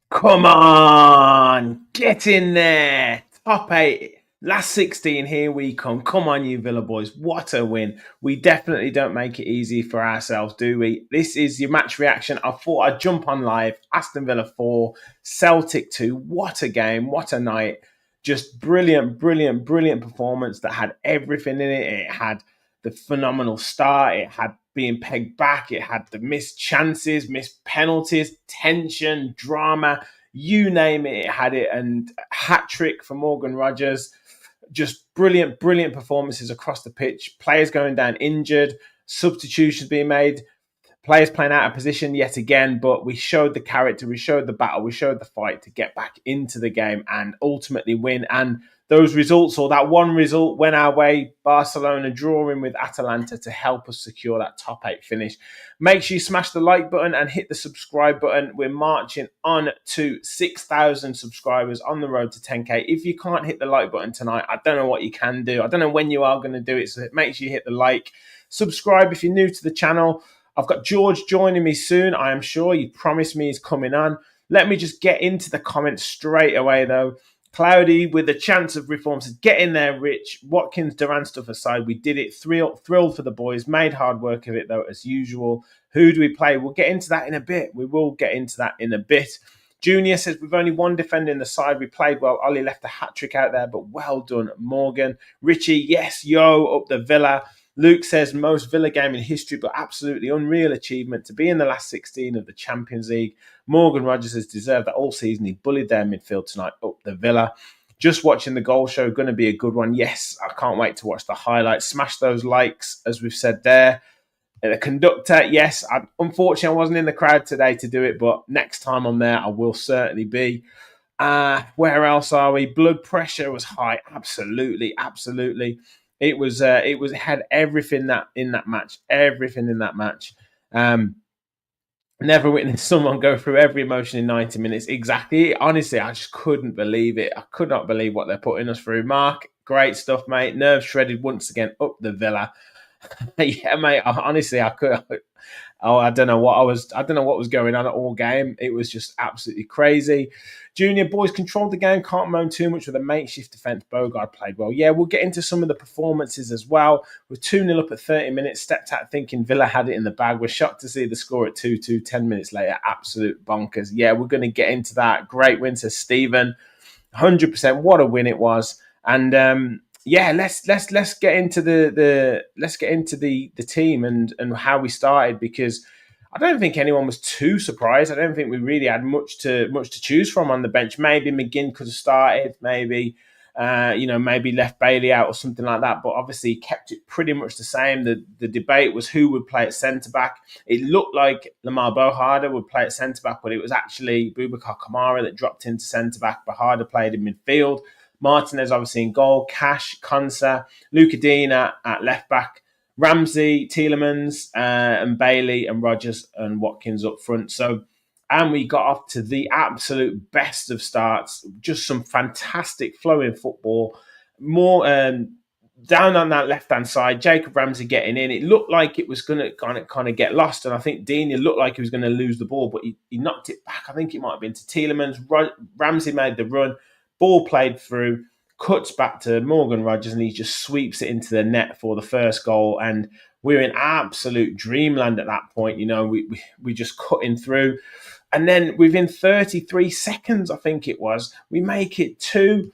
Come on, get in there. Top 8, last 16, here we come. Come on, you Villa boys. What a win. We definitely don't make it easy for ourselves, do we? This is your match reaction. I thought I'd jump on live. Aston Villa 4, Celtic 2. What a game. What a night. Just brilliant, brilliant, brilliant performance that had everything in it. It had the phenomenal start. It had being pegged back. It had the missed chances, missed penalties, tension, drama, you name it, it had it. And hat trick for Morgan Rogers. Just brilliant, brilliant performances across the pitch. Players going down injured, substitutions being made, players playing out of position yet again. But we showed the character, we showed the battle, we showed the fight to get back into the game and ultimately win. And those results, or that one result, went our way. Barcelona drawing with Atalanta to help us secure that top 8 finish. Make sure you smash the like button and hit the subscribe button. We're marching on to 6,000 subscribers on the road to 10K. If you can't hit the like button tonight, I don't know what you can do. I don't know when you are going to do it, so make sure you hit the like. Subscribe if you're new to the channel. I've got George joining me soon, I am sure. He promised me he's coming on. Let me just get into the comments straight away, though. Cloudy with a chance of reform says, get in there, Rich. Watkins, Duran stuff aside, we did it. Thrilled for the boys. Made hard work of it, though, as usual. Who do we play? We'll get into that in a bit. We will get into that in a bit. Junior says, we've only one defender in the side. We played well. Ollie left a hat-trick out there, but well done, Morgan. Richie, yes, yo, up the Villa. Luke says, most Villa game in history, but absolutely unreal achievement to be in the last 16 of the Champions League. Morgan Rogers has deserved that all season. He bullied their midfield tonight up the Villa. Just watching the goal show, going to be a good one. Yes, I can't wait to watch the highlights. Smash those likes, as we've said there. And the conductor, yes, unfortunately, I wasn't in the crowd today to do it, but next time I'm there, I will certainly be. Where else are we? Blood pressure was high. Absolutely, absolutely. It had everything in that match. Everything in that match. Never witnessed someone go through every emotion in 90 minutes. Exactly. Honestly, I just couldn't believe it. I could not believe what they're putting us through. Mark, great stuff, mate. Nerves shredded once again up the Villa. Yeah, mate. Honestly, I could. I don't know what was going on at all game. It was just absolutely crazy. Junior boys controlled the game. Can't moan too much with a makeshift defence. Bogard played well. Yeah, we'll get into some of the performances as well. We're 2-0 up at 30 minutes. Stepped out thinking Villa had it in the bag. We're shocked to see the score at 2-2. 10 minutes later, absolute bonkers. Yeah, we're going to get into that. Great win to Stephen. 100%. What a win it was. And yeah, let's get into the team and how we started, because I don't think anyone was too surprised. I don't think we really had much to choose from on the bench. Maybe McGinn could have started, maybe maybe left Bailey out or something like that. But obviously kept it pretty much the same. The debate was who would play at centre back. It looked like Lamar Bohada would play at centre back, but it was actually Boubacar Kamara that dropped into centre back. Bohada played in midfield. Martinez obviously in goal, Cash, Konsa, Luca Dean at left back, Ramsey, Tielemans, and Bailey and Rogers and Watkins up front. And we got off to the absolute best of starts. Just some fantastic flowing football. More down on that left-hand side, Jacob Ramsey getting in. It looked like it was going to kind of get lost. And I think Dean looked like he was going to lose the ball, but he knocked it back. I think it might have been to Tielemans. Ramsey made the run. Ball played through, cuts back to Morgan Rogers, and he just sweeps it into the net for the first goal. And we're in absolute dreamland at that point. We just cutting through. And then within 33 seconds, I think it was, we make it 2.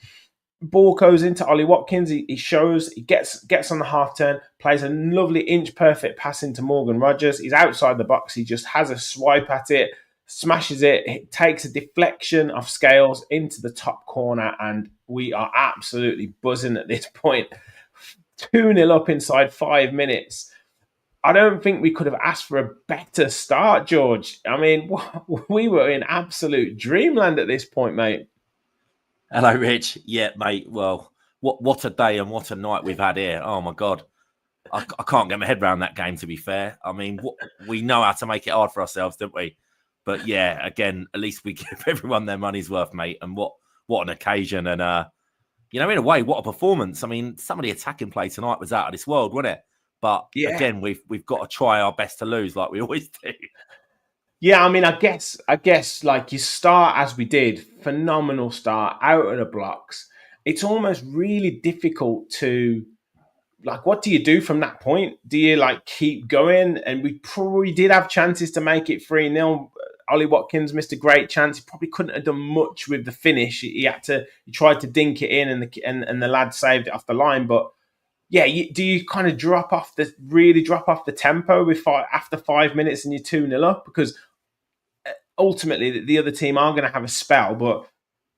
Ball goes into Ollie Watkins. He shows, he gets on the half turn, plays a lovely inch-perfect pass into Morgan Rogers. He's outside the box. He just has a swipe at it, smashes it, takes a deflection off Scales into the top corner, and we are absolutely buzzing at this point. 2-0 up inside 5 minutes. I don't think we could have asked for a better start, George. I mean, we were in absolute dreamland at this point, mate. Hello, Rich. Yeah, mate. Well, what a day and what a night we've had here. Oh, my God. I can't get my head around that game, to be fair. I mean, we know how to make it hard for ourselves, don't we? But yeah, again, at least we give everyone their money's worth, mate. And what an occasion. And, in a way, what a performance. I mean, some of the attacking play tonight was out of this world, wasn't it? But again, we've got to try our best to lose like we always do. Yeah, I mean, I guess like you start as we did, phenomenal start out of the blocks. It's almost really difficult to like, what do you do from that point? Do you like keep going? And we probably did have chances to make it 3-0. Ollie Watkins missed a great chance. He probably couldn't have done much with the finish. He tried to dink it in, and the lad saved it off the line. But yeah, do you kind of drop off the tempo after 5 minutes and you're 2-0 up? Because ultimately the other team are going to have a spell, but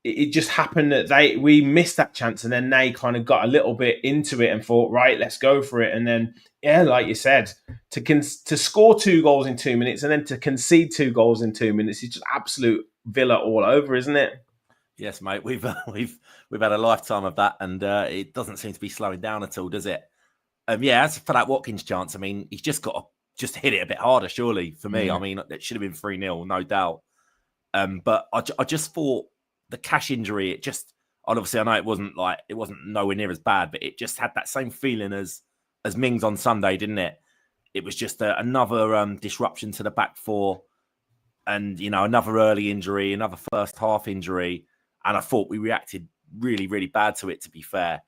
it just happened that we missed that chance, and then they kind of got a little bit into it and thought, right, let's go for it. And then, yeah, like you said, to score 2 goals in 2 minutes and then to concede 2 goals in 2 minutes is just absolute Villa all over, isn't it? Yes, mate. We've had a lifetime of that, and it doesn't seem to be slowing down at all, does it? Yeah. As for that Watkins chance, I mean, he's just got to just hit it a bit harder, surely. For me, I mean, it should have been 3-0, no doubt. But I just thought the Cash injury, it just, obviously I know it wasn't nowhere near as bad, but it just had that same feeling as Mings on Sunday, didn't it? It was just another disruption to the back four, and another early injury, another first half injury, and I thought we reacted really, really bad to it, to be fair.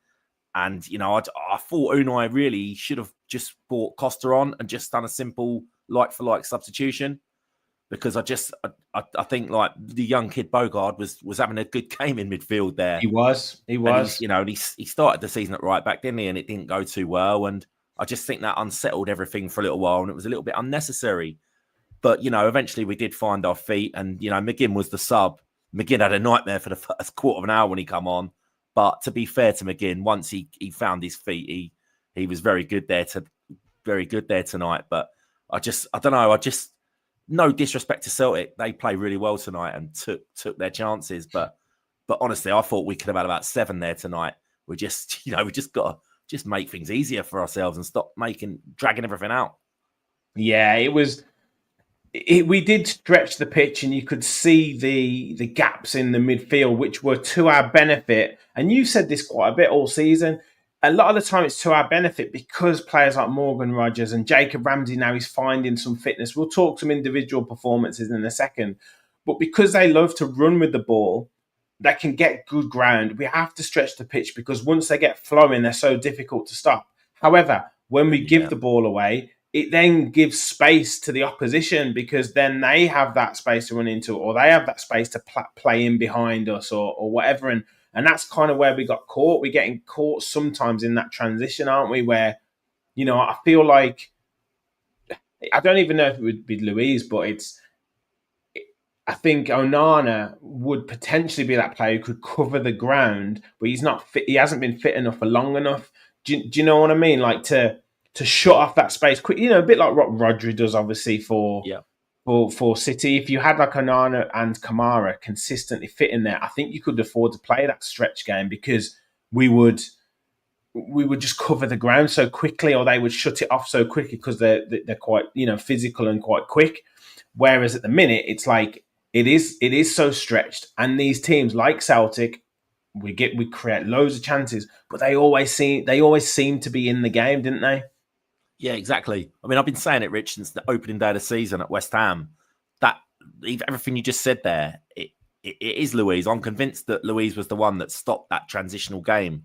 And I thought Unai really should have just brought Costa on and just done a simple like for like substitution. Because I think like the young kid Bogard was having a good game in midfield there. He was. And he started the season at right back, didn't he? And it didn't go too well. And I just think that unsettled everything for a little while, and it was a little bit unnecessary. But eventually we did find our feet, and McGinn was the sub. McGinn had a nightmare for the first quarter of an hour when he come on. But to be fair to McGinn, once he found his feet, he was very good there tonight. But I don't know. No disrespect to Celtic, they play really well tonight and took their chances. But honestly, I thought we could have had about 7 there tonight. We just got to just make things easier for ourselves and stop dragging everything out. Yeah, it was. We did stretch the pitch, and you could see the gaps in the midfield, which were to our benefit. And you've said this quite a bit all season. A lot of the time it's to our benefit because players like Morgan Rogers and Jacob Ramsey now is finding some fitness. We'll talk some individual performances in a second. But because they love to run with the ball, they can get good ground. We have to stretch the pitch because once they get flowing, they're so difficult to stop. However, when we give the ball away, it then gives space to the opposition because then they have that space to run into, or they have that space to play in behind us or whatever. And that's kind of where we got caught. We're getting caught sometimes in that transition, aren't we? Where, I feel like, I don't even know if it would be Louise, but I think Onana would potentially be that player who could cover the ground, but he's not fit. He hasn't been fit enough for long enough. Do you know what I mean? Like to shut off that space quick, a bit like what Rodri does, obviously, for City. If you had like Onana and Kamara consistently fit in there, I think you could afford to play that stretch game because we would just cover the ground so quickly, or they would shut it off so quickly because they're quite physical and quite quick. Whereas at the minute, it's like it is so stretched, and these teams like Celtic, we create loads of chances, but they always seem to be in the game, didn't they? Yeah, exactly. I mean, I've been saying it, Rich, since the opening day of the season at West Ham. That everything you just said there, it is Louise. I'm convinced that Louise was the one that stopped that transitional game,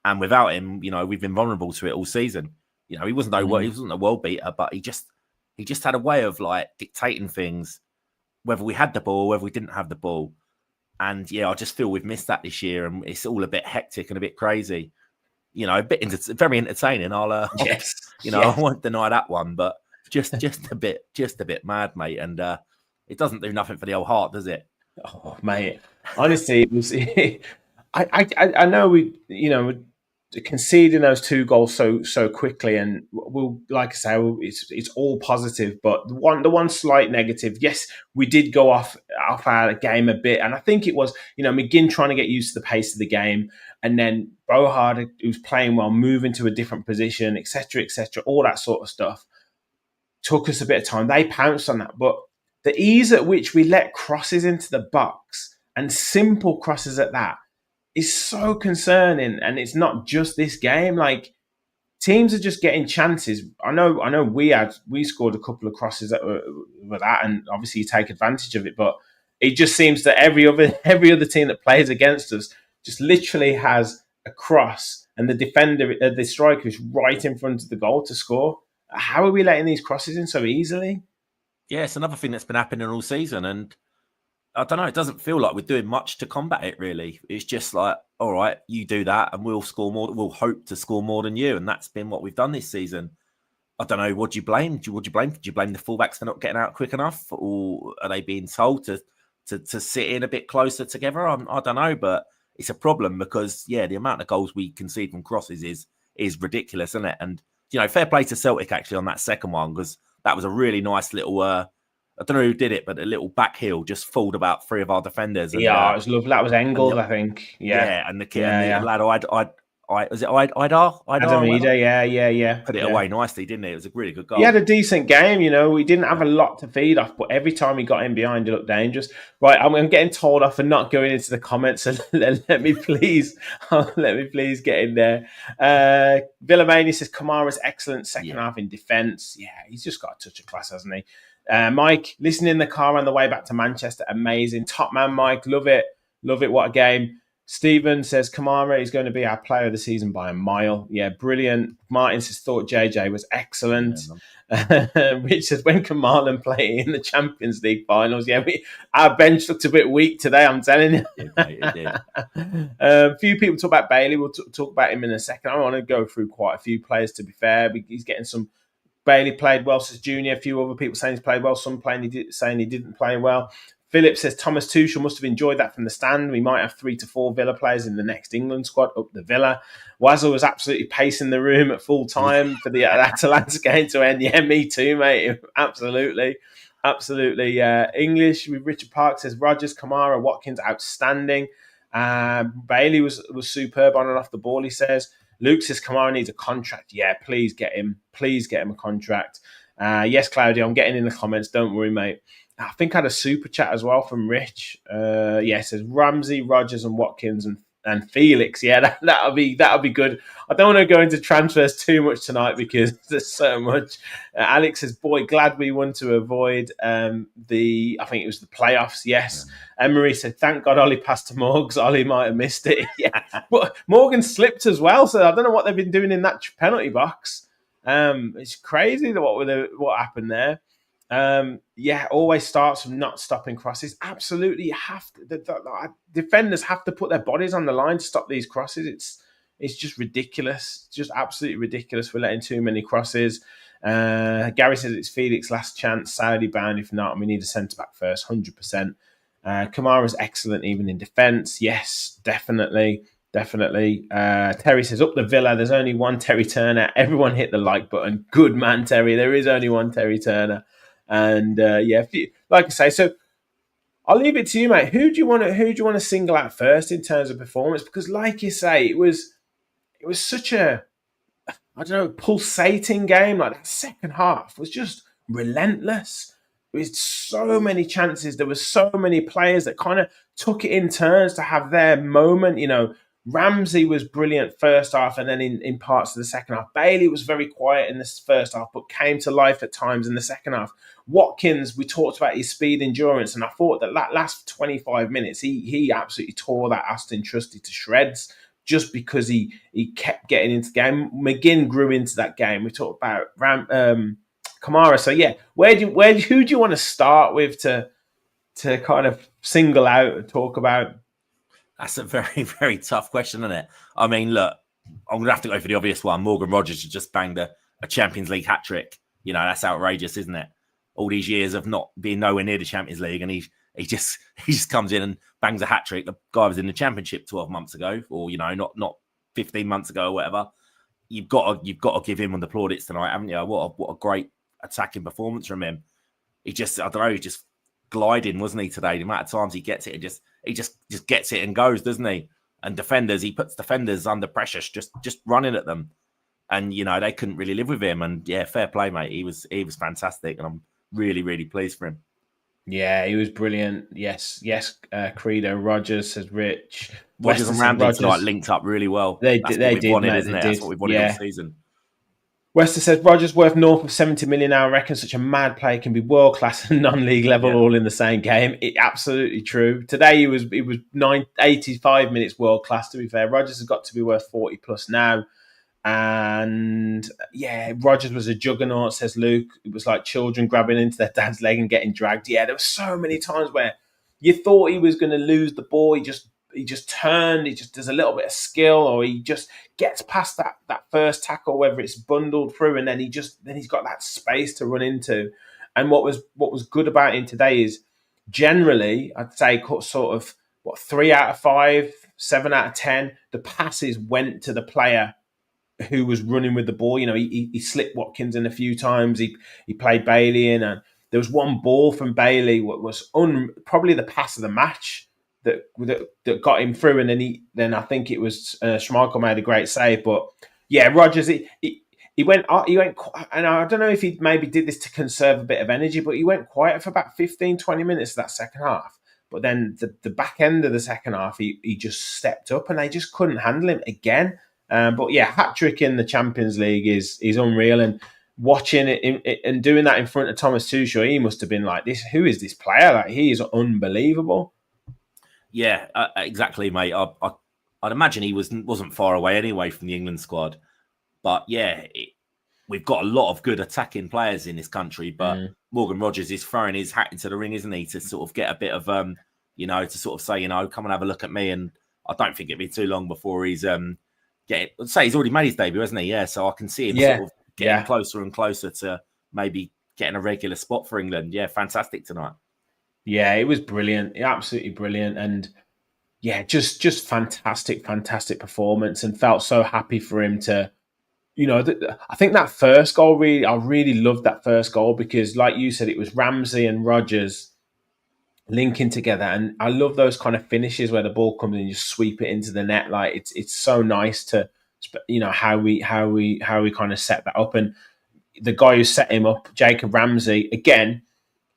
and without him, we've been vulnerable to it all season. He wasn't he wasn't a world beater, but he just had a way of like dictating things, whether we had the ball or whether we didn't have the ball. And yeah, I just feel we've missed that this year, and it's all a bit hectic and a bit crazy. A bit very entertaining. I won't deny that one, but just a bit mad, mate. And it doesn't do nothing for the old heart, does it? Oh, mate. Honestly, it was. I know we conceding those 2 goals so quickly, and we'll, like I say, it's all positive, but the one slight negative, yes, we did go off our game a bit, and I think it was, McGinn trying to get used to the pace of the game, and then Bohard, who's playing well, moving to a different position, etc., all that sort of stuff, took us a bit of time. They pounced on that, but the ease at which we let crosses into the box, and simple crosses at that, is so concerning. And it's not just this game. Like, teams are just getting chances. I know we scored a couple of crosses that were that, and obviously you take advantage of it. But it just seems that every other team that plays against us just literally has a cross, and the defender, the striker, is right in front of the goal to score. How are we letting these crosses in so easily? Yeah, it's another thing that's been happening all season, and I don't know. It doesn't feel like we're doing much to combat it. Really, it's just like, all right, you do that, and we'll score more. We'll hope to score more than you, and that's been what we've done this season. I don't know. What do you blame? Do you blame the fullbacks for not getting out quick enough, or are they being told to sit in a bit closer together? I don't know, but it's a problem because the amount of goals we concede from crosses is ridiculous, isn't it? And fair play to Celtic actually on that second one, because that was a really nice little. I don't know who did it, but a little back heel just fooled about 3 of our defenders. And, Yeah, it was lovely. That was Engels, I think. Yeah, and the kid yeah, and the yeah. lad, was it Idar? Adam Ida, yeah. Put it away nicely, didn't he? It was a really good goal. He had a decent game, We didn't have a lot to feed off, but every time he got in behind, he looked dangerous. Right, I'm getting told off for not going into the comments, so let me please get in there. Villamania says Kamara's excellent second half in defence. Yeah, he's just got a touch of class, hasn't he? Mike, listening in the car on the way back to Manchester, amazing. Top man, Mike, love it. What a game. Stephen says Kamara is going to be our player of the season by a mile. Yeah, brilliant. Martin says thought JJ was excellent. Rich says when can Marlon play in the Champions League finals? Yeah, our bench looked a bit weak today, I'm telling you. It did. A few people talk about Bailey. We'll talk about him in a second. I want to go through quite a few players, to be fair. He's getting some. Bailey played well, says Junior. A few other people saying he's played well. Some saying he didn't play well. Philip says Thomas Tuchel must have enjoyed that from the stand. We might have 3 to 4 Villa players in the next England squad up the Villa. Wazzle was absolutely pacing the room at full time for the Atalanta game to end. Yeah, me too, mate. Absolutely. English with Richard Park says Rogers, Kamara, Watkins, outstanding. Bailey was superb on and off the ball, he says. Luke says Kamara needs a contract. Yeah, please get him. Please get him a contract. Yes, Claudio, I'm getting in the comments. Don't worry, mate. I think I had a super chat as well from Rich. It says Ramsey, Rogers, and Watkins and Felix. Yeah, that'll be good. I don't want to go into transfers too much tonight because there's so much. Alex says, boy, glad we won to avoid I think it was the playoffs. Yes. Emery said, thank God Ollie passed to Morgs. Ollie might have missed it. Yeah, but Morgan slipped as well, so I don't know what they've been doing in that penalty box. It's crazy what happened there. Always starts from not stopping crosses. Absolutely, you have to. The defenders have to put their bodies on the line to stop these crosses. It's just ridiculous, just absolutely ridiculous for letting too many crosses. Gary says it's Felix' last chance, Saudi bound. If not, we need a centre back first, 100%. Kamara's excellent even in defence. Yes, definitely. Terry says up the Villa. There's only one Terry Turner. Everyone hit the like button. Good man, Terry. There is only one Terry Turner. And like I say, so I'll leave it to you, mate. Who do you want to single out first in terms of performance? Because, like you say, it was such a pulsating game. Like that second half was just relentless. With so many chances, there were so many players that kind of took it in turns to have their moment. Ramsey was brilliant first half, and then in parts of the second half. Bailey was very quiet in this first half, but came to life at times in the second half. Watkins, we talked about his speed, endurance, and I thought that last 25 minutes, he absolutely tore that Aston Trusty to shreds just because he kept getting into the game. McGinn grew into that game. We talked about Kamara. So yeah, who do you want to start with to kind of single out and talk about? That's a very, very tough question, isn't it? I mean, look, I'm going to have to go for the obvious one. Morgan Rogers just banged a Champions League hat-trick. That's outrageous, isn't it? All these years of not being nowhere near the Champions League, and he just comes in and bangs a hat-trick. The guy was in the Championship 12 months ago, or, not 15 months ago or whatever. You've got to give him on the plaudits tonight, haven't you? What a great attacking performance from him. He just, I don't know, he just gliding, wasn't he, today? The amount of times he gets it, he just gets it and goes, doesn't he? And defenders, he puts defenders under pressure, just running at them. And they couldn't really live with him. And yeah, fair play, mate. He was fantastic, and I'm really, really pleased for him. Yeah, he was brilliant. Yes. Credo. Rogers says Rich. Rogers and Ramsey tonight linked up really well. That's what we've wanted, isn't it? That's what we've wanted all season. Wester says Rogers worth north of 70 million. I reckon such a mad player can be world class and non-league level all in the same game. Absolutely true. Today he was 85 minutes world class. To be fair, Rogers has got to be worth 40 plus now. And yeah, Rogers was a juggernaut, says Luke. It was like children grabbing into their dad's leg and getting dragged. Yeah, there were so many times where you thought he was going to lose the ball. He just turned. He just does a little bit of skill, or he just gets past that first tackle, whether it's bundled through, and then he's got that space to run into. And what was good about him today is generally, I'd say sort of 3 out of 5, 7 out of 10, the passes went to the player who was running with the ball. He slipped Watkins in a few times. He played Bailey in, and there was one ball from Bailey what was probably the pass of the match that got him through, and then I think it was Schmeichel made a great save. But yeah, Rogers he went, and I don't know if he maybe did this to conserve a bit of energy, but he went quiet for about 15-20 minutes that second half. But then the back end of the second half, he just stepped up, and they just couldn't handle him again. But yeah, hat-trick in the Champions League is unreal, and watching it and doing that in front of Thomas Tuchel, he must have been like, "This, who is this player? Like, he is unbelievable." Yeah, exactly, mate. I'd imagine he wasn't far away anyway from the England squad, but yeah, we've got a lot of good attacking players in this country. But Morgan Rogers is throwing his hat into the ring, isn't he, to sort of get a bit of to sort of say, come and have a look at me. And I don't think it'd be too long before he's he's already made his debut, hasn't he? Yeah, so I can see him sort of getting closer and closer to maybe getting a regular spot for England. Yeah, fantastic tonight. Yeah, it was brilliant. Absolutely brilliant. And yeah, just fantastic performance, and felt so happy for him to, I think that first goal, I really loved that first goal because, like you said, it was Ramsey and Rogers linking together, and I love those kind of finishes where the ball comes in and you sweep it into the net. Like it's so nice to, how we kind of set that up. And the guy who set him up, Jacob Ramsey, again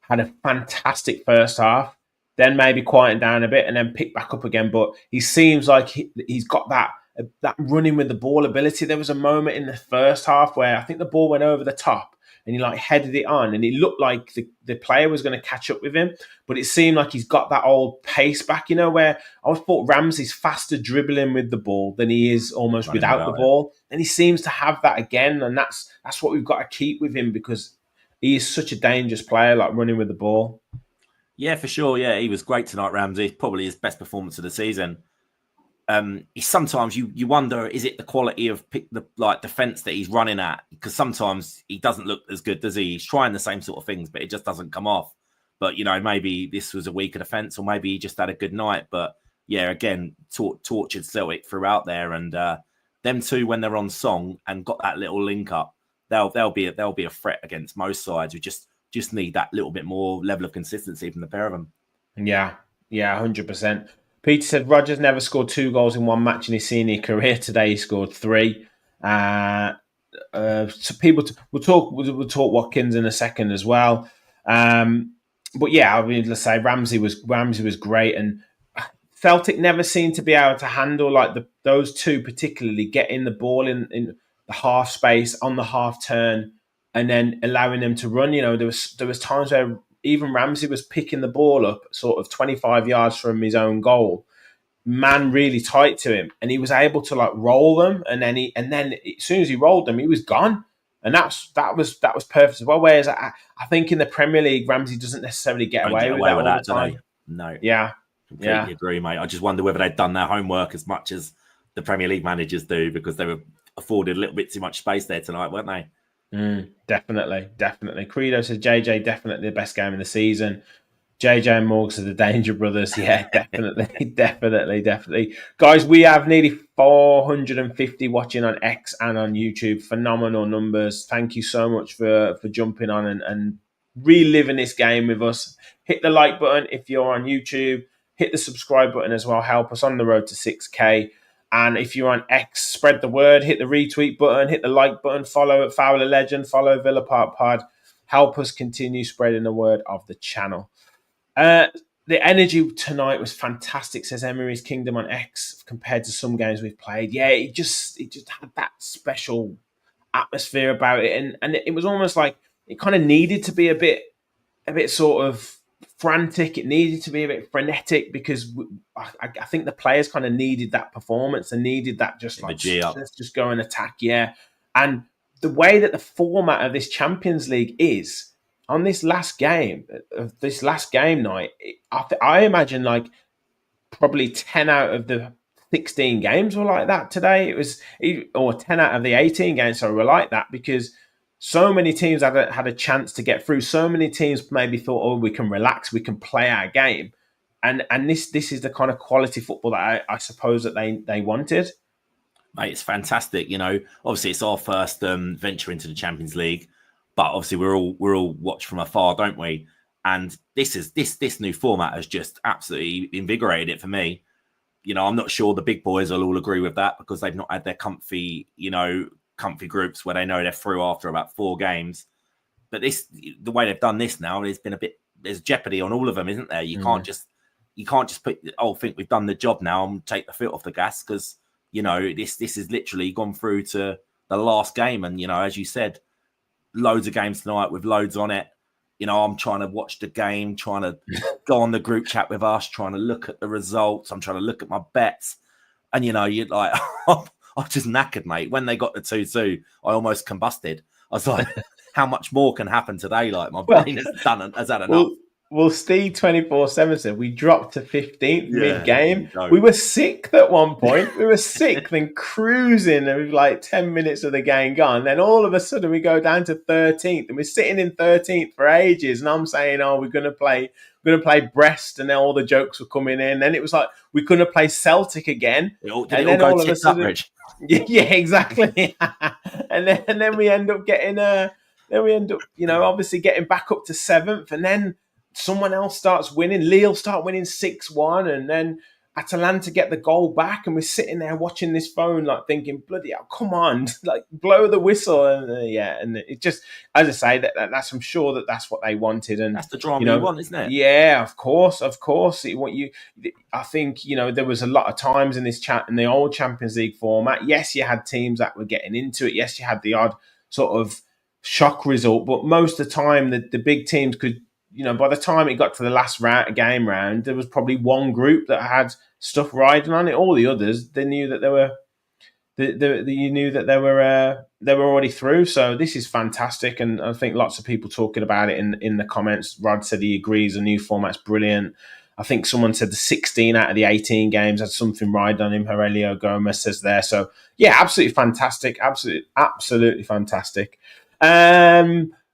had a fantastic first half, then maybe quieten down a bit and then pick back up again. But he seems like he's got that running with the ball ability. There was a moment in the first half where I think the ball went over the top and he headed it on, and it looked like the player was going to catch up with him, but it seemed like he's got that old pace back, where I thought Ramsey's faster dribbling with the ball than he is almost running without the ball. And he seems to have that again, and that's what we've got to keep with him, because he is such a dangerous player, like running with the ball. Yeah, for sure. Yeah, he was great tonight, Ramsey. Probably his best performance of the season. Sometimes you wonder, is it the quality of the defense that he's running at? Because sometimes he doesn't look as good, does he? He's trying the same sort of things, but it just doesn't come off. But maybe this was a weaker defense, or maybe he just had a good night. But yeah, again, tortured Celtic throughout there, and them two, when they're on song and got that little link up, they'll be a threat against most sides. We just need that little bit more level of consistency from the pair of them. Yeah, 100%. Peter said Rogers never scored 2 goals in one match in his senior career. Today he scored 3. So we'll talk Watkins in a second as well. But yeah, I mean, let's say Ramsey was great, and Celtic never seemed to be able to handle those two, particularly getting the ball in the half space on the half turn and then allowing them to run. There was times where even Ramsey was picking the ball up sort of 25 yards from his own goal, man really tight to him, and he was able to roll them, and then as soon as he rolled them, he was gone. And that was perfect as well. Whereas I think in the Premier League, Ramsey doesn't necessarily get away with that all the time. No. Yeah. Completely agree, mate. I just wonder whether they've done their homework as much as the Premier League managers do, because they were afforded a little bit too much space there tonight, weren't they? Definitely. Credo says JJ definitely the best game of the season. JJ and Morgs are the Danger Brothers. Yeah, definitely, definitely. Guys, we have nearly 450 watching on X and on YouTube. Phenomenal numbers. Thank you so much for jumping on and reliving this game with us. Hit the like button if you're on YouTube. Hit the subscribe button as well. Help us on the road to 6K. And if you're on X, spread the word. Hit the retweet button. Hit the like button. Follow Fowler Legend. Follow Villa Park Pod. Help us continue spreading the word of the channel. The energy tonight was fantastic, says Emery's Kingdom on X, compared to some games we've played. Yeah, it just had that special atmosphere about it, and it was almost like it kind of needed to be a bit sort of frantic. It needed to be a bit frenetic because I think the players kind of needed that performance and needed that just like let's just go and attack. Yeah, and the way that the format of this Champions League is on this last game night, I imagine like probably 10 out of the 16 games were like that today. It was, or 10 out of the 18 games so were like that because so many teams had a chance to get through. So many teams maybe thought, oh, we can relax, we can play our game. And this is the kind of quality football that I suppose that they wanted. Mate, it's fantastic. You know, obviously it's our first venture into the Champions League, but obviously we're all watch from afar, don't we? And this new format has just absolutely invigorated it for me. You know, I'm not sure the big boys will all agree with that because they've not had their comfy groups where they know they're through after about 4 games. But the way they've done this now, there's jeopardy on all of them, isn't there? You can't just think we've done the job now and take the foot off the gas because you know this has literally gone through to the last game, and you know, as you said, loads of games tonight with loads on it. You know, I'm trying to watch the game, trying to go on the group chat with us, trying to look at the results. I'm trying to look at my bets. And, you know, you're like, I'm just knackered, mate. When they got the 2-2, I almost combusted. I was like, how much more can happen today? Like, my brain has had enough. Well, Steve 24/7 said we dropped to 15th mid-game. We were 6th at one point. We were 6th and cruising with like 10 minutes of the game gone. Then all of a sudden we go down to 13th and we're sitting in 13th for ages. And I'm saying, oh, we're going to play Brest, and then all the jokes were coming in. Then it was like we couldn't play Celtic again. And then all of a sudden, yeah, exactly. and then we end up getting obviously getting back up to 7th, and then someone else starts winning. Lille start winning 6-1, and then Atalanta get the goal back, and we're sitting there watching this phone, like thinking, "Bloody hell, come on, like blow the whistle!" And and it just, as I say, that's I'm sure that's what they wanted, and that's the drama you want, isn't it? Yeah, of course. I think there was a lot of times in the old Champions League format. Yes, you had teams that were getting into it. Yes, you had the odd sort of shock result, but most of the time, the big teams could. By the time it got to the last game round, there was probably one group that had stuff riding on it. All the others, they knew that they were already through. So this is fantastic, and I think lots of people talking about it in the comments. Rod said he agrees. The new format's brilliant. I think someone said the 16 out of the 18 games had something riding on him. Aurelio Gomez says there. So yeah, absolutely fantastic. Absolutely fantastic.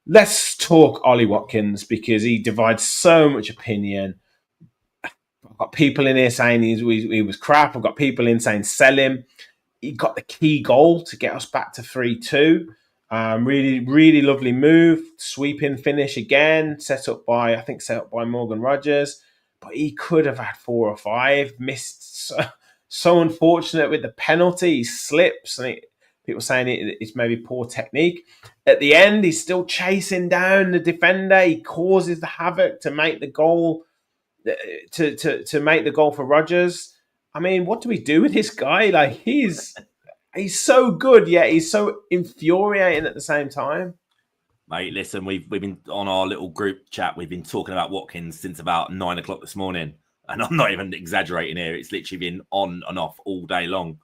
Let's talk Ollie Watkins because he divides so much opinion. I've got people in here saying he was crap. I've got people in saying sell him. He got the key goal to get us back to 3-2. Really, really lovely move. Sweeping finish again, set up by Morgan Rogers. But he could have had 4 or 5. Missed. So unfortunate with the penalty. He slips. And people saying it's maybe poor technique. At the end, he's still chasing down the defender. He causes the havoc to make the goal, to make the goal for Rodgers. I mean, what do we do with this guy? Like he's so good, yet he's so infuriating at the same time. Mate, listen, we've been on our little group chat. We've been talking about Watkins since about 9 o'clock this morning, and I'm not even exaggerating here. It's literally been on and off all day long.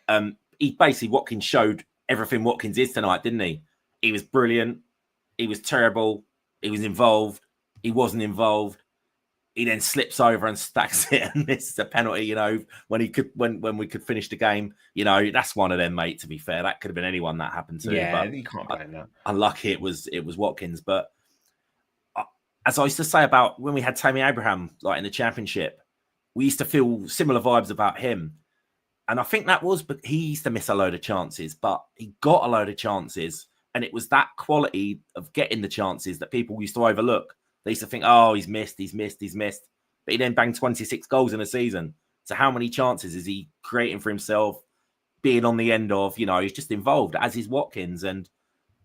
Watkins showed everything Watkins is tonight, didn't he? He was brilliant. He was terrible. He was involved. He wasn't involved. He then slips over and stacks it and misses a penalty, when we could finish the game. That's one of them, mate, to be fair. That could have been anyone that happened to. Yeah, but you can't blame that. Unlucky it was Watkins. But as I used to say about when we had Tammy Abraham, like in the Championship, we used to feel similar vibes about him. And I think that was, but he used to miss a load of chances, but he got a load of chances. And it was that quality of getting the chances that people used to overlook. They used to think, oh, he's missed. But he then banged 26 goals in a season. So how many chances is he creating for himself, being on the end of, he's just involved, as is Watkins. And,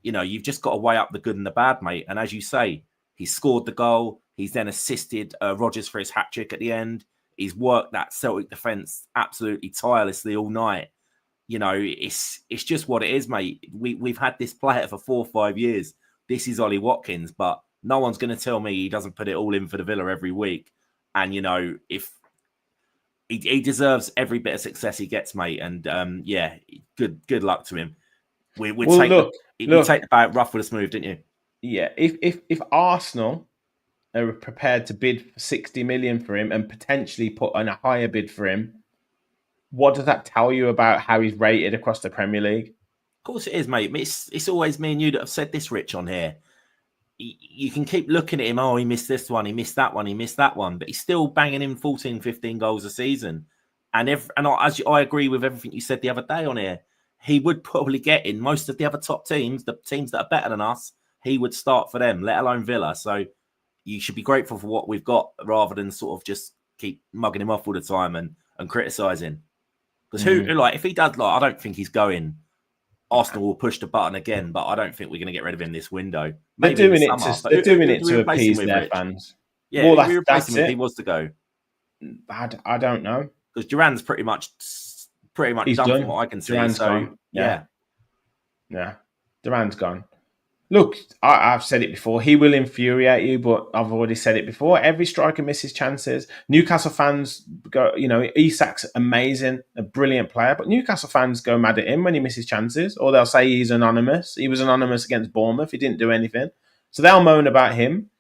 you've just got to weigh up the good and the bad, mate. And as you say, he scored the goal. He's then assisted Rodgers for his hat trick at the end. He's worked that Celtic defence absolutely tirelessly all night. It's just what it is, mate. We've had this player for 4 or 5 years. This is Ollie Watkins, but no one's going to tell me he doesn't put it all in for the Villa every week. And if he deserves every bit of success he gets, mate. And good luck to him. We take the bait rough with a smooth, didn't you? Yeah, if Arsenal are prepared to bid for 60 million for him and potentially put on a higher bid for him, what does that tell you about how he's rated across the Premier League? Of course it is, mate. It's always me and you that have said this, Rich, on here. You can keep looking at him. Oh, he missed this one. He missed that one. He missed that one. But he's still banging in 14, 15 goals a season. And I agree with everything you said the other day on here. He would probably get in most of the other top teams, the teams that are better than us. He would start for them, let alone Villa. So you should be grateful for what we've got rather than sort of just keep mugging him off all the time and criticising. Because if he does, I don't think he's going. Arsenal will push the button again, but I don't think we're going to get rid of him this window. Maybe they're doing it to appease their fans. Yeah, well, we replace him if he was to go. I don't know, because Duran's pretty much done from what I can see. Duran's gone. Yeah, Duran's gone. Look, I've said it before. He will infuriate you, but I've already said it before. Every striker misses chances. Newcastle fans go, Isak's amazing, a brilliant player, but Newcastle fans go mad at him when he misses chances, or they'll say he's anonymous. He was anonymous against Bournemouth. He didn't do anything. So they'll moan about him.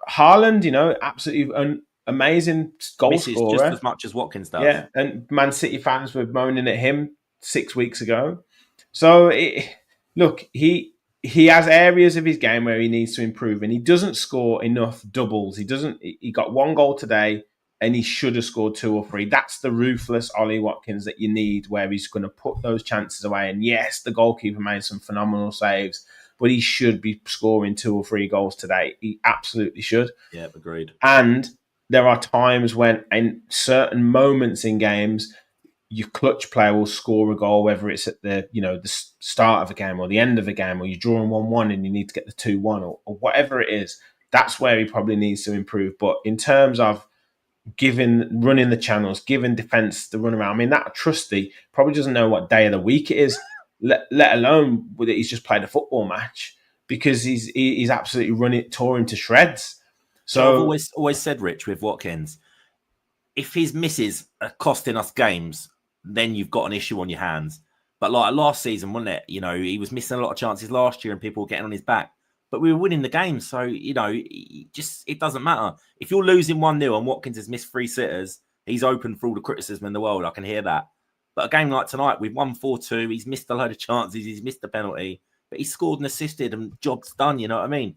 Haaland, absolutely amazing goal scorer. Just as much as Watkins does. Yeah, and Man City fans were moaning at him 6 weeks ago. So, he has areas of his game where he needs to improve, and he doesn't score enough doubles. He got 1 goal today, and he should have scored 2 or 3. That's the ruthless Ollie Watkins that you need, where he's going to put those chances away. And yes, the goalkeeper made some phenomenal saves, but he should be scoring 2 or 3 goals today. He absolutely should. Yeah, agreed. And there are times when, in certain moments in games, your clutch player will score a goal, whether it's at the start of a game or the end of a game, or you're drawing 1-1 and you need to get the 2-1 or whatever it is. That's where he probably needs to improve. But in terms of running the channels, giving defence the run around, I mean, that Trusty probably doesn't know what day of the week it is, let alone that he's just played a football match, because he's absolutely tore him to shreds. So I've always said, Rich, with Watkins, if his misses are costing us games, then you've got an issue on your hands. But like last season, wasn't it? He was missing a lot of chances last year and people were getting on his back. But we were winning the game. So, it doesn't matter. If you're losing 1-0 and Watkins has missed 3 sitters, he's open for all the criticism in the world. I can hear that. But a game like tonight, we've won 4-2. He's missed a load of chances. He's missed a penalty. But he scored and assisted and job's done, you know what I mean?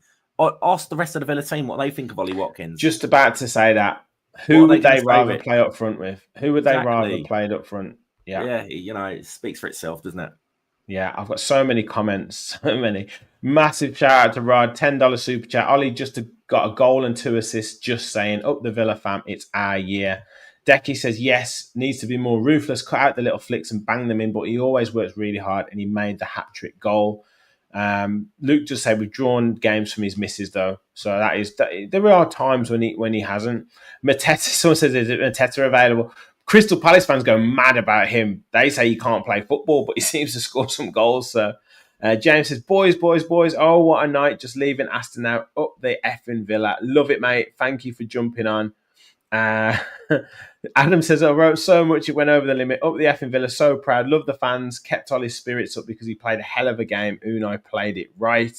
Ask the rest of the Villa team what they think of Ollie Watkins. Just about to say that. Who would they rather play up front with? Who would they rather play up front? Yeah, it speaks for itself, doesn't it? Yeah, I've got so many comments, so many. Massive shout out to Rod, $10 super chat. Ollie just got a goal and 2 assists, just saying, up the Villa fam, it's our year. Decky says, yes, needs to be more ruthless, cut out the little flicks and bang them in, but he always works really hard and he made the hat-trick goal. Luke just said we've drawn games from his misses though, so there are times when he hasn't. Mateta, someone says, is Mateta available? Crystal Palace fans go mad about him. They say he can't play football, but he seems to score some goals. So James says, boys, oh what a night, just leaving Aston now, up the effing Villa. Love it, mate. Thank you for jumping on. Adam says, I wrote so much it went over the limit. Up the effing Villa, so proud. Love the fans. Kept Ollie's spirits up because he played a hell of a game. Unai played it right.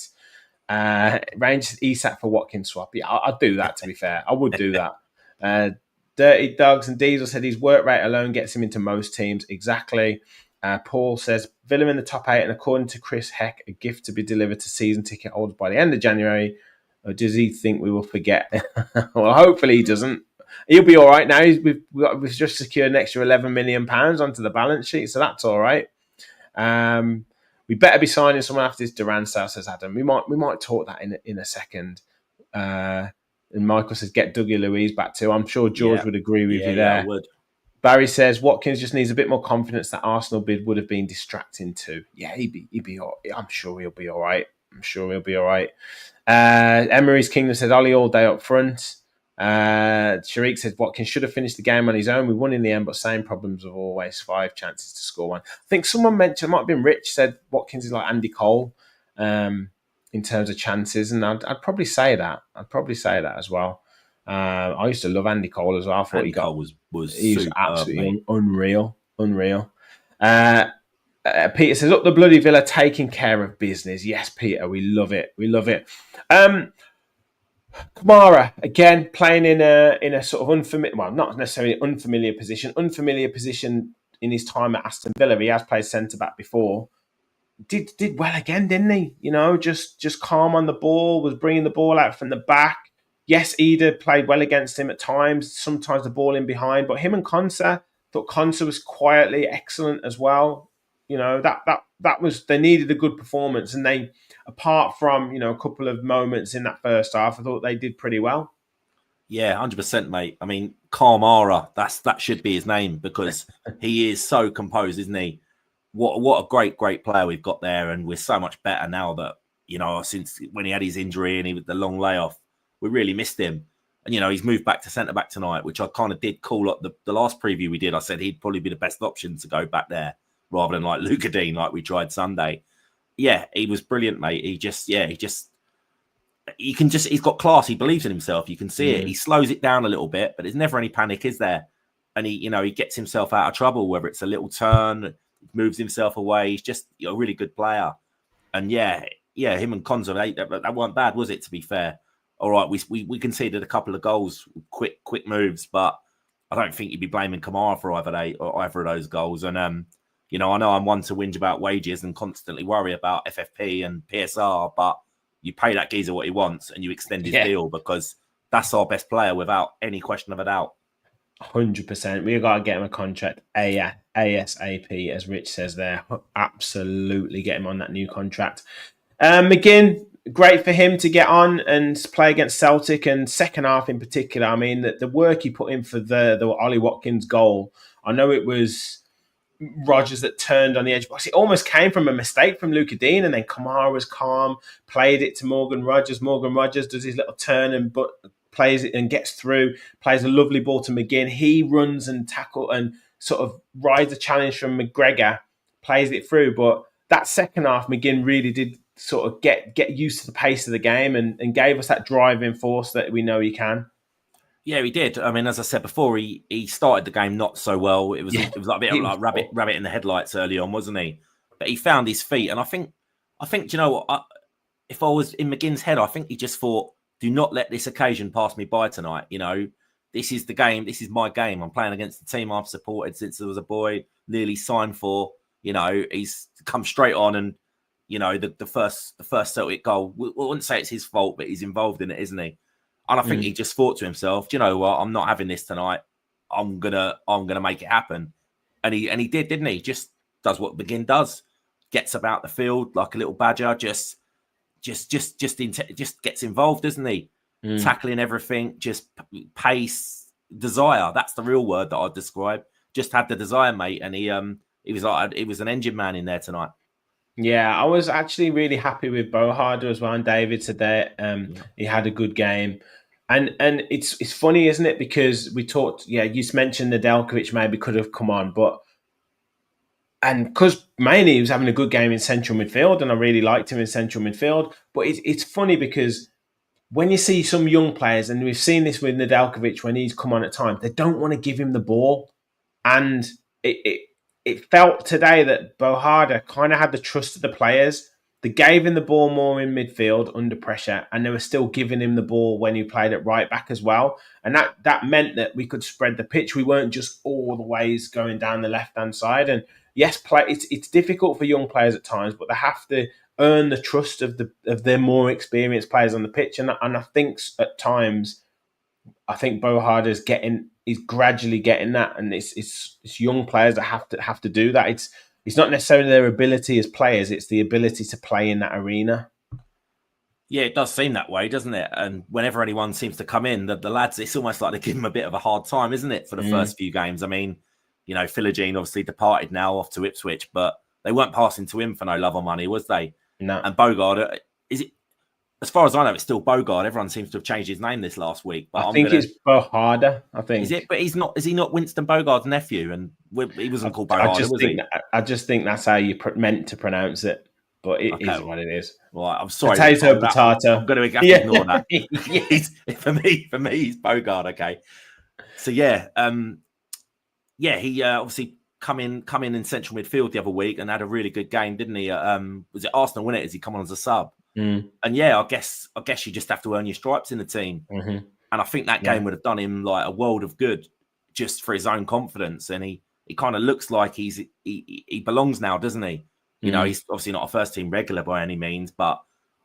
Rangers Isak for Watkins swap. Yeah, I'd do that, to be fair. I would do that. Dirty Dogs and Diesel said his work rate alone gets him into most teams. Exactly. Paul says, Villa in the top 8 and according to Chris Heck, a gift to be delivered to season ticket holders by the end of January. Or does he think we will forget? Well, hopefully he doesn't. He'll be all right now. We've just secured an extra £11 million onto the balance sheet, so that's all right. We better be signing someone after this Duran sale, says Adam. We might talk that in a second. And Michael says, get Dougie Louise back too. I'm sure George would agree with you there. I would. Barry says Watkins just needs a bit more confidence. That Arsenal bid would have been distracting too. Yeah, he'd be all right. I'm sure he'll be all right. Emery's Kingdom says Ollie all day up front. Sharik says Watkins should have finished the game on his own. We won in the end, but same problems of always. 5 chances to score one. I think someone mentioned, it might have been Rich, said Watkins is like Andy Cole in terms of chances, and I'd probably say that. As well. I used to love Andy Cole as well. I thought Cole was absolutely mate. unreal. Peter says, up the bloody Villa, taking care of business. Yes, Peter, we love it. Kamara, again, playing in a sort of unfamiliar, well, not necessarily unfamiliar position in his time at Aston Villa. He has played centre-back before. Did well again, didn't he? Just calm on the ball, was bringing the ball out from the back. Yes, Ida played well against him at times, sometimes the ball in behind, but him and Konsa, thought Konsa was quietly excellent as well. That was, they needed a good performance, and they, apart from, a couple of moments in that first half, I thought they did pretty well. Yeah, 100%, mate. I mean, Kamar, that should be his name, because he is so composed, isn't he? What a great player we've got there, and we're so much better now that, since when he had his injury and he was the long layoff, we really missed him. And, he's moved back to centre-back tonight, which I kind of did call up the last preview we did. I said he'd probably be the best option to go back there rather than like Luca Dean, like we tried Sunday. Yeah, he was brilliant, mate. He's got class. He believes in himself. You can see it. He slows it down a little bit, but there's never any panic, is there? And he gets himself out of trouble, whether it's a little turn, moves himself away. He's just a really good player. And yeah, him and Konza, that weren't bad, was it, to be fair? All right, we conceded a couple of goals, quick moves, but I don't think you'd be blaming Kamar for either of those goals. And I know I'm one to whinge about wages and constantly worry about FFP and PSR, but you pay that geezer what he wants and you extend his deal, because that's our best player without any question of a doubt. 100%. We've got to get him a contract ASAP, as Rich says there. Absolutely get him on that new contract. McGinn, great for him to get on and play against Celtic, and second half in particular. I mean, the work he put in for the Ollie Watkins goal, I know it was Rodgers that turned on the edge box. It almost came from a mistake from Luca Dean, and then Kamar was calm, played it to Morgan Rodgers. Morgan Rodgers does his little turn and plays it and gets through, plays a lovely ball to McGinn. He runs and tackle and sort of rides a challenge from McGregor, plays it through. But that second half, McGinn really did sort of get used to the pace of the game and gave us that driving force that we know he can. Yeah, he did. I mean, as I said before, he started the game not so well. It was like a bit like rabbit in the headlights early on, wasn't he? But he found his feet, and I think do you know what? If I was in McGinn's head, I think he just thought, do not let this occasion pass me by tonight. This is the game. This is my game. I'm playing against the team I've supported since I was a boy, nearly signed for. He's come straight on, and the first Celtic goal. We wouldn't say it's his fault, but he's involved in it, isn't he? And I think he just thought to himself, do you know what? I'm not having this tonight. I'm gonna make it happen. And he did, didn't he? Just does what McGinn does. Gets about the field like a little badger. Just gets involved, doesn't he? Tackling everything, just pace, desire. That's the real word that I'd describe. Just had the desire, mate. And he was an engine man in there tonight. Yeah, I was actually really happy with Boharder as well. And David said that he had a good game. And it's funny, isn't it? Because we talked, you mentioned Nedeljkovic maybe could have come on, and because mainly he was having a good game in central midfield, and I really liked him in central midfield. But it's funny because when you see some young players, and we've seen this with Nedeljkovic when he's come on at times, they don't want to give him the ball. And it felt today that Boharder kind of had the trust of the players. They gave him the ball more in midfield under pressure, and they were still giving him the ball when he played at right back as well. And that meant that we could spread the pitch. We weren't just all the ways going down the left-hand side. And yes, it's difficult for young players at times, but they have to earn the trust of their more experienced players on the pitch, and I think at times, I think Bohard is gradually getting that, and it's young players that have to do that. It's not necessarily their ability as players; it's the ability to play in that arena. Yeah, it does seem that way, doesn't it? And whenever anyone seems to come in, the lads, it's almost like they give them a bit of a hard time, isn't it, for the first few games? I mean, Philogene obviously departed now off to Ipswich, but they weren't passing to him for no love or money, was they? No. And Bogard, is it? As far as I know, it's still Bogard. Everyone seems to have changed his name this last week. But I think it's Boharder. I think is it? But he's not. Is he not Winston Bogard's nephew? And he wasn't called Boharder, was he? I just think that's how you meant to pronounce it. But it is what it is. Well, I'm sorry. Potato. I'm going to have to ignore that. For me, he's Bogard. Okay. So he obviously come in central midfield the other week and had a really good game, didn't he? Was it Arsenal win it? As he come on as a sub? Mm. And I guess you just have to earn your stripes in the team. Mm-hmm. And I think that game would have done him like a world of good, just for his own confidence. And he kind of looks like he belongs now, doesn't he? He's obviously not a first team regular by any means, but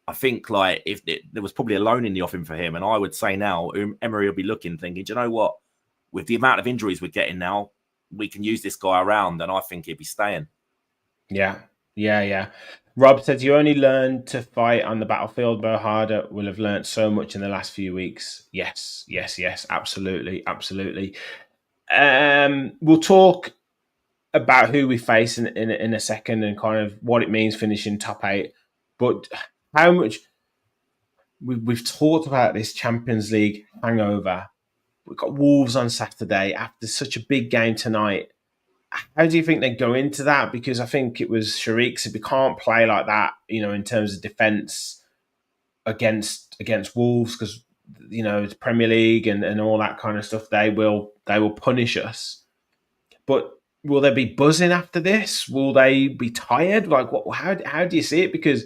I think like there was probably a loan in the offing for him. And I would say now Emery will be looking, thinking, do you know what? With the amount of injuries we're getting now, we can use this guy around, and I think he'd be staying. Yeah. Rob said you only learn to fight on the battlefield. Boharder will have learned so much in the last few weeks. Yes, absolutely. We'll talk about who we face in a second and kind of what it means finishing top 8. But how much we've talked about this Champions League hangover. We've got Wolves on Saturday after such a big game tonight. How do you think they go into that? Because I think it was Sharik said we can't play like that, in terms of defence against Wolves, because it's Premier League and all that kind of stuff. They will punish us. But will they be buzzing after this? Will they be tired? Like what? How do you see it? Because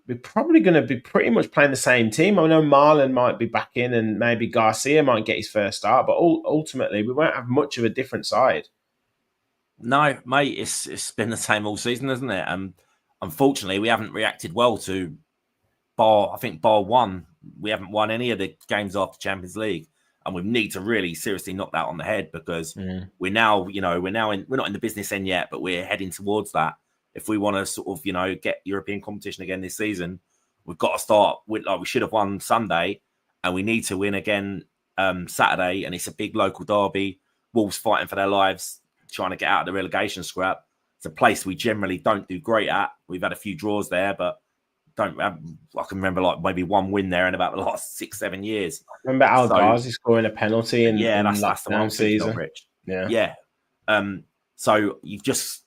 we're probably going to be pretty much playing the same team. I know Marlon might be back in, and maybe Garcia might get his first start, but ultimately we won't have much of a different side. No, mate, it's been the same all season, hasn't it? And unfortunately, we haven't reacted well to bar 1. We haven't won any of the games after Champions League, and we need to really seriously knock that on the head, because we're not in the business end yet, but we're heading towards that. If we want to sort of get European competition again this season, we've got to start with we should have won Sunday, and we need to win again Saturday, and it's a big local derby. Wolves fighting for their lives, trying to get out of the relegation scrap. It's a place we generally don't do great at. We've had a few draws there, but I can remember like maybe one win there in about the last 6-7 years. Remember Al Ghazi scoring a penalty in that's the one season. Rich. Yeah. So you've just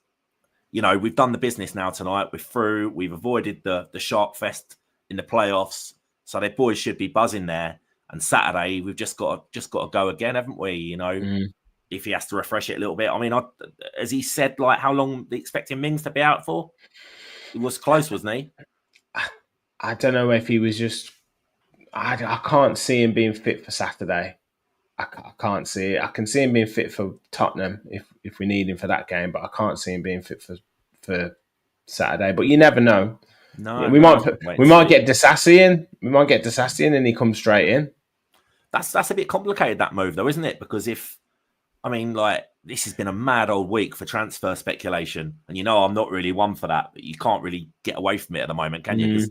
we've done the business now tonight. We're through. We've avoided the shark fest in the playoffs. So their boys should be buzzing there. And Saturday we've just got to go again, haven't we? If he has to refresh it a little bit. I mean, as he said, like how long they expecting Mings to be out for? He was close, wasn't he? I don't know if he was just. I can't see him being fit for Saturday. I can't see it. I can see him being fit for Tottenham if we need him for that game, but I can't see him being fit for Saturday. But you never know. No, we might get Disassi in. We might get Disassi in, and he comes straight in. That's a bit complicated, that move, though, isn't it? Because this has been a mad old week for transfer speculation, and I'm not really one for that, but you can't really get away from it at the moment, can you?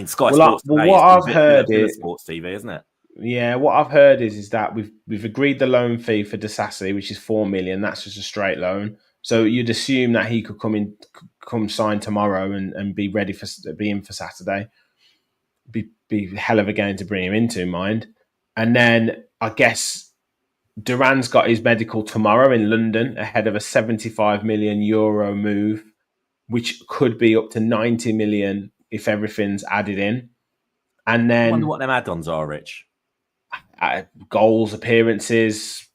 Sky Sports today what I've heard is Sports TV, isn't it? Yeah, what I've heard is that we've agreed the loan fee for Disassi, which is 4 million. That's just a straight loan. So you'd assume that he could come sign tomorrow and be ready be in for Saturday. Be a hell of a game to bring him into, mind. And then I guess Duran's got his medical tomorrow in London ahead of a 75 million euro move, which could be up to 90 million if everything's added in. And then I wonder what them add-ons are, Rich. Goals, appearances.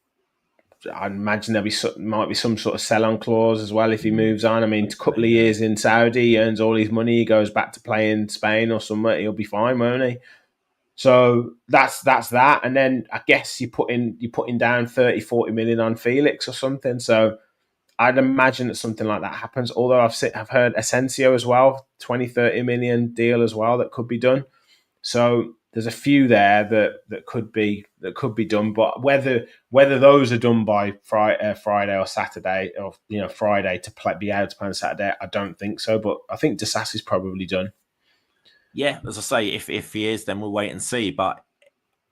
I imagine might be some sort of sell-on clause as well if he moves on. I mean, a couple of years in Saudi, he earns all his money, he goes back to play in Spain or somewhere, he'll be fine, won't he? So that's that. And then I guess you're putting down 30, 40 million on Felix or something. So I'd imagine that something like that happens. Although I've heard Asensio as well, 20-30 million deal as well that could be done. So there's a few there that could be done, but whether those are done by Friday or Saturday, or Friday to be able to play on Saturday, I don't think so. But I think Disasi's probably done. Yeah, as I say, if he is, then we'll wait and see. But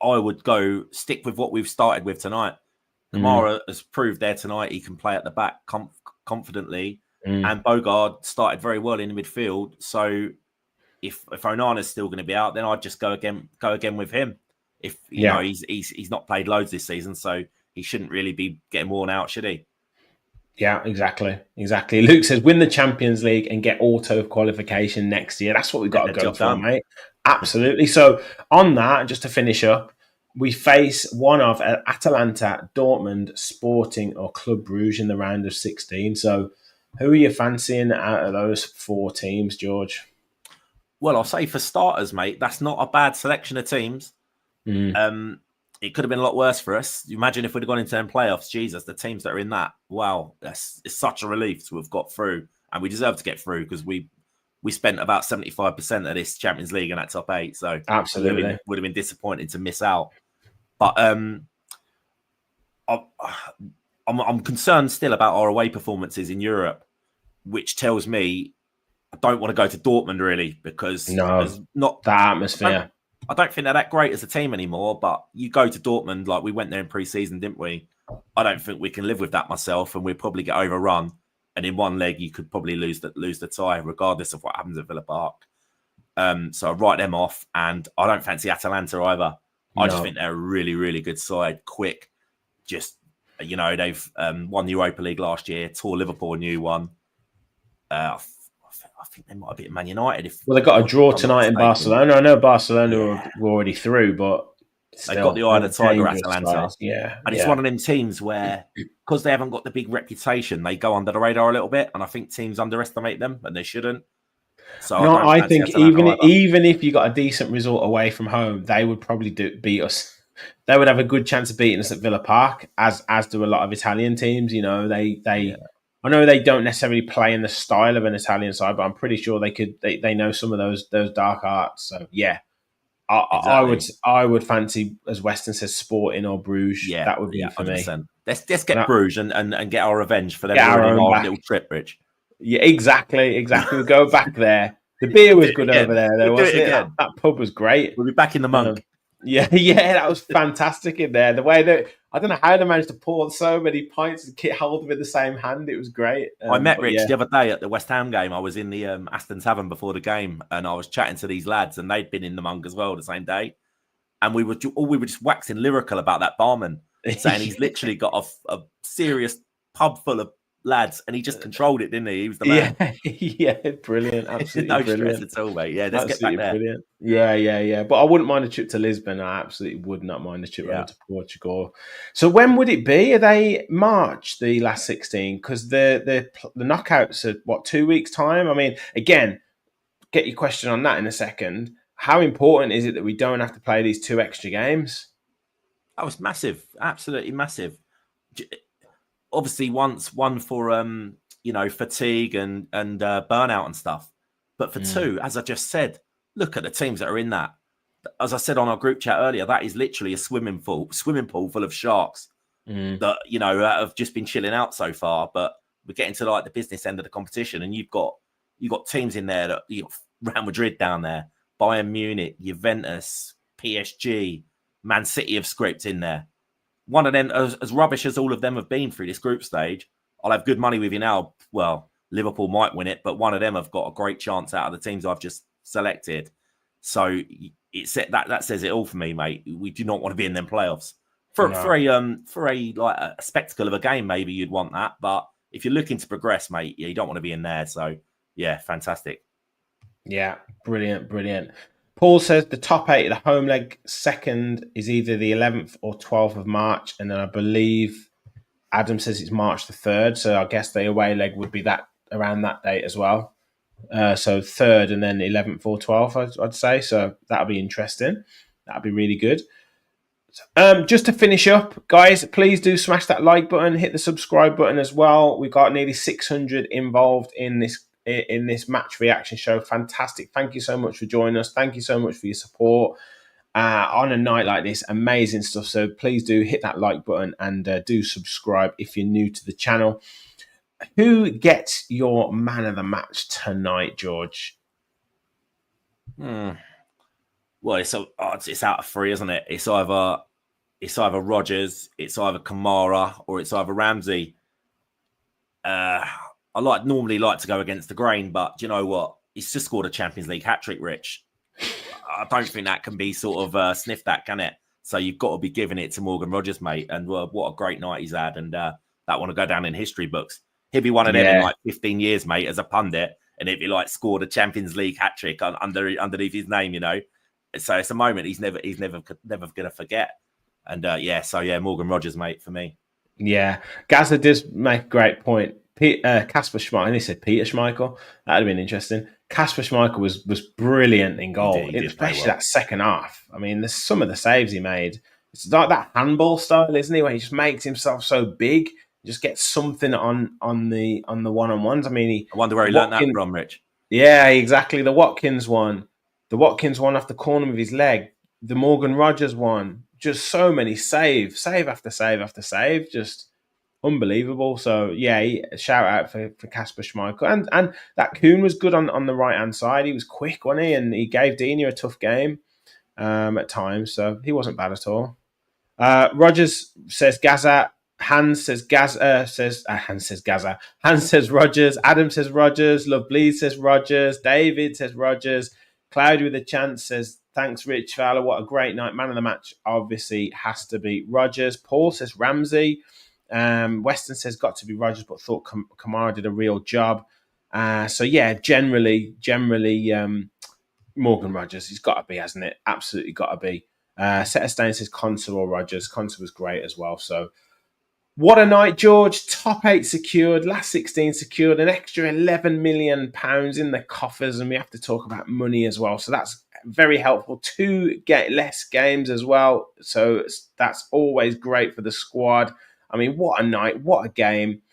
I would go stick with what we've started with tonight. Kamara has proved there tonight he can play at the back confidently, and Bogard started very well in the midfield. So if Onana's still going to be out, then I'd just go again with him. If he's not played loads this season, so he shouldn't really be getting worn out, should he? Yeah, exactly. Luke says, win the Champions League and get auto qualification next year. That's what we've got to go for, mate. Absolutely. So on that, just to finish up, we face one of Atalanta, Dortmund, Sporting, or Club Brugge in the round of 16. So who are you fancying out of those 4 teams, George? Well, I'll say for starters, mate, that's not a bad selection of teams. It could have been a lot worse for us. Imagine if we'd have gone into them playoffs. Jesus, the teams that are in that, wow, it's such a relief to have got through. And we deserve to get through because we spent about 75% of this Champions League in that top 8. So absolutely would have been disappointing to miss out. But I'm concerned still about our away performances in Europe, which tells me I don't want to go to Dortmund really because there's not that atmosphere. I don't think they're that great as a team anymore, but you go to Dortmund, like we went there in pre-season, didn't we? I don't think we can live with that myself, and we'll probably get overrun. And in one leg, you could probably lose the tie, regardless of what happens at Villa Park. So I write them off, and I don't fancy Atalanta either. I just think they're a really, really good side, quick. Just, they've won the Europa League last year, tore Liverpool a new one. I think they might have beaten Man United. They got a draw tonight in Barcelona. I know Barcelona were already through, but they've got the eye of the tiger, Atalanta. Yeah. And it's one of them teams where, because they haven't got the big reputation, they go under the radar a little bit. And I think teams underestimate them, and they shouldn't. So no, I think even if you got a decent result away from home, they would probably beat us. They would have a good chance of beating us at Villa Park, as do a lot of Italian teams. I know they don't necessarily play in the style of an Italian side, but I'm pretty sure they could. They know some of those dark arts. So yeah, I would fancy, as Weston says, Sporting or Bruges. Yeah, that would be for 100%. Me. Let's get Bruges and get our revenge for them ruining our little trip, Rich. Yeah, exactly. We'll go back there. The beer was good over there, though, wasn't it? That pub was great. We'll be back in the Monk. Yeah, that was fantastic in there. The way that I don't know how they managed to pour so many pints and hold them in the same hand. It was great. I met Rich the other day at the West Ham game. I was in the Aston Tavern before the game, and I was chatting to these lads, and they'd been in the Monk as well the same day. And we were just waxing lyrical about that barman, saying he's literally got a serious pub full of lads, and he just controlled it, didn't he? He was the man. Yeah, brilliant. Absolutely no brilliant. Stress at all, mate. Yeah, let's get back there. Brilliant. Yeah. But I wouldn't mind a trip to Lisbon. I absolutely would not mind a trip to Portugal. So when would it be? Are they March, the last 16? Because the knockouts are 2 weeks' time? I mean, again, get your question on that in a second. How important is it that we don't have to play these 2 extra games? That was massive. Absolutely massive. Obviously, one for fatigue and burnout and stuff, but for 2, as I just said, look at the teams that are in that. As I said on our group chat earlier, that is literally a swimming pool full of sharks that have just been chilling out so far. But we're getting to like the business end of the competition, and you've got teams in there that Real Madrid down there, Bayern Munich, Juventus, PSG, Man City have scraped in there. One of them, as rubbish as all of them have been through this group stage, I'll have good money with you now. Well, Liverpool might win it, but one of them have got a great chance out of the teams I've just selected. So that says it all for me, mate. We do not want to be in them playoffs. For a spectacle of a game, maybe you'd want that, but if you're looking to progress, mate, you don't want to be in there. So yeah, fantastic. Yeah, brilliant. Paul says the top 8 of the home leg second is either the 11th or 12th of March. And then I believe Adam says it's March the 3rd. So I guess the away leg would be that around that date as well. So 3rd and then 11th or 12th, I'd say. So that'll be interesting. That'll be really good. Just to finish up, guys, please do smash that like button, hit the subscribe button as well. We've got nearly 600 involved in this match reaction show. Fantastic. Thank you so much for joining us. Thank you so much for your support. On a night like this, amazing stuff. So please do hit that like button and do subscribe if you're new to the channel. Who gets your man of the match tonight, George? Well, it's out of three, isn't it? It's either Rodgers, it's either Kamara, or it's either Ramsey. I normally like to go against the grain, but do you know what? He's just scored a Champions League hat trick, Rich. I don't think that can be sort of sniffed at, can it? So you've got to be giving it to Morgan Rodgers, mate. And what a great night he's had, and that want to go down in history books. He'll be one of them in like 15 years, mate, as a pundit, and if he like scored a Champions League hat trick underneath his name, you know. So it's a moment he's never going to forget. And Morgan Rodgers, mate, for me. Yeah, Gazza does make a great point. Kasper Schmeichel, and he said Peter Schmeichel. That'd have been interesting. Kasper Schmeichel was brilliant in goal, especially that second half. I mean, there's some of the saves he made. It's like that handball style, isn't he? Where he just makes himself so big, just gets something on the one-on-ones. I mean, I wonder where he learned that from, Rich. Yeah, exactly. The Watkins one off the corner of his leg. The Morgan Rodgers one. Just so many save after save after save, just unbelievable. So yeah, shout out for Kasper Schmeichel, and that Kuhn was good on the right hand side. He was quick, wasn't he? And he gave Dina a tough game at times, so he wasn't bad at all. Rogers says Gaza. Hans says Gaza. Hans says Gaza. Hans says Rogers. Adam says Rogers. Love Bleed says Rogers. David says Rogers. Cloudy with a Chance says, thanks, Rich Fowler. What a great night. Man of the match obviously has to be Rogers. Paul says Ramsey. Weston says got to be Rogers, but thought Kamar did a real job. Generally, Morgan Rogers. He's got to be, hasn't it? Absolutely got to be. Setter Stain says Conser or Rogers. Conser was great as well. So what a night, George. Top 8 secured, last 16 secured, an extra £11 million in the coffers, and we have to talk about money as well. So that's very helpful to get less games as well. So that's always great for the squad. I mean, what a night, what a game.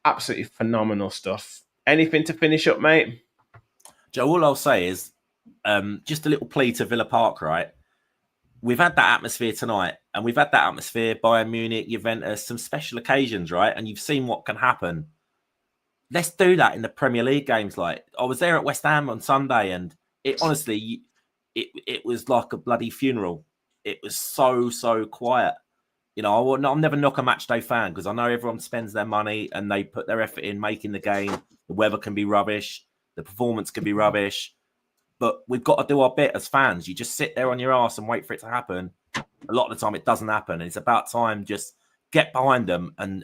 Absolutely phenomenal stuff. Anything to finish up, mate? Joe, all I'll say is just a little plea to Villa Park, right? We've had that atmosphere tonight, and we've had that atmosphere, Bayern Munich, Juventus, some special occasions, right? And you've seen what can happen. Let's do that in the Premier League games. Like, I was there at West Ham on Sunday, and it honestly, it was like a bloody funeral. It was so quiet. You know, I'll never knock a match day fan, because I know everyone spends their money and they put their effort in making the game. The weather can be rubbish. The performance can be rubbish. But we've got to do our bit as fans. You just sit there on your ass and wait for it to happen. A lot of the time it doesn't happen. And it's about time just get behind them and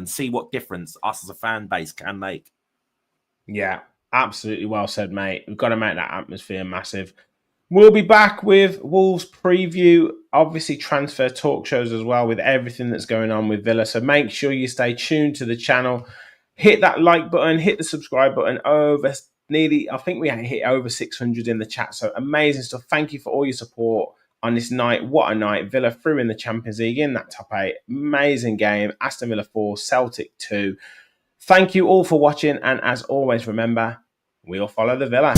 see what difference us as a fan base can make. Yeah, absolutely well said, mate. We've got to make that atmosphere massive. We'll be back with Wolves preview, obviously transfer talk shows as well, with everything that's going on with Villa. So make sure you stay tuned to the channel. Hit that like button, hit the subscribe button. I think we hit over 600 in the chat. So amazing stuff. Thank you for all your support on this night. What a night. Villa through in the Champions League in that top 8. Amazing game. Aston Villa 4, Celtic 2. Thank you all for watching. And as always, remember, we'll follow the Villa.